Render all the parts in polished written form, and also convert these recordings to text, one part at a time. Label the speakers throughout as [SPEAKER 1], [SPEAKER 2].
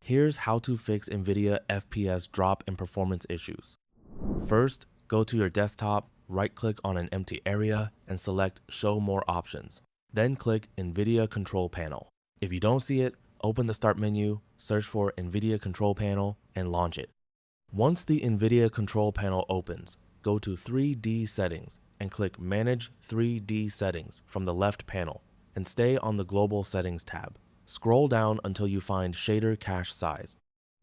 [SPEAKER 1] Here's how to fix Nvidia FPS drop and performance issues. First, go to your desktop, right-click on an empty area, and select Show More Options. Then click Nvidia Control Panel. If you don't see it, open the Start menu, search for Nvidia Control Panel, and launch it. Once the Nvidia Control Panel opens, go to 3D Settings and click Manage 3D Settings from the left panel, and stay on the Global Settings tab. Scroll down until you find Shader Cache Size.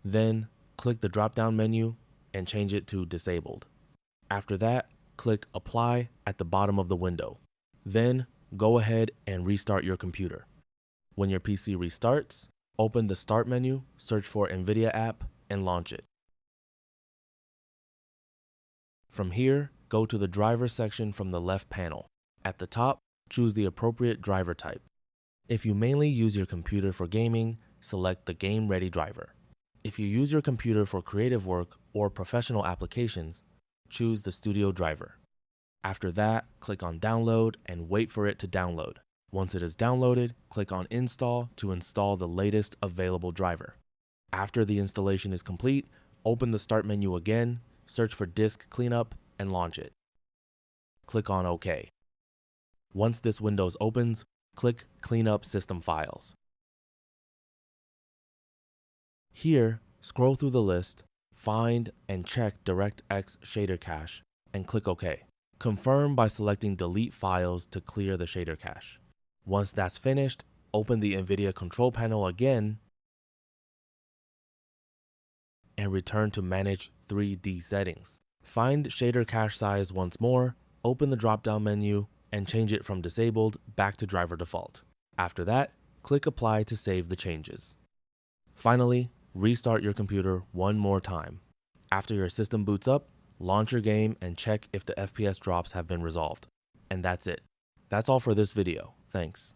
[SPEAKER 1] Then, click the drop-down menu and change it to Disabled. After that, click Apply at the bottom of the window. Then, go ahead and restart your computer. When your PC restarts, open the Start menu, search for Nvidia app, and launch it. From here, go to the driver section from the left panel. At the top, choose the appropriate driver type. If you mainly use your computer for gaming, select the Game Ready driver. If you use your computer for creative work or professional applications, choose the Studio driver. After that, click on Download and wait for it to download. Once it is downloaded, click on Install to install the latest available driver. After the installation is complete, open the Start menu again, search for Disk Cleanup, and launch it. Click on OK. Once this window opens, click Clean Up System Files. Here, scroll through the list, find and check DirectX Shader Cache, and click OK. Confirm by selecting Delete Files to clear the shader cache. Once that's finished, open the Nvidia Control Panel again and return to Manage 3D Settings. Find Shader Cache Size once more, open the drop-down menu, and change it from Disabled back to Driver Default. After that, click Apply to save the changes. Finally, restart your computer one more time. After your system boots up, launch your game and check if the FPS drops have been resolved. And that's it. That's all for this video. Thanks.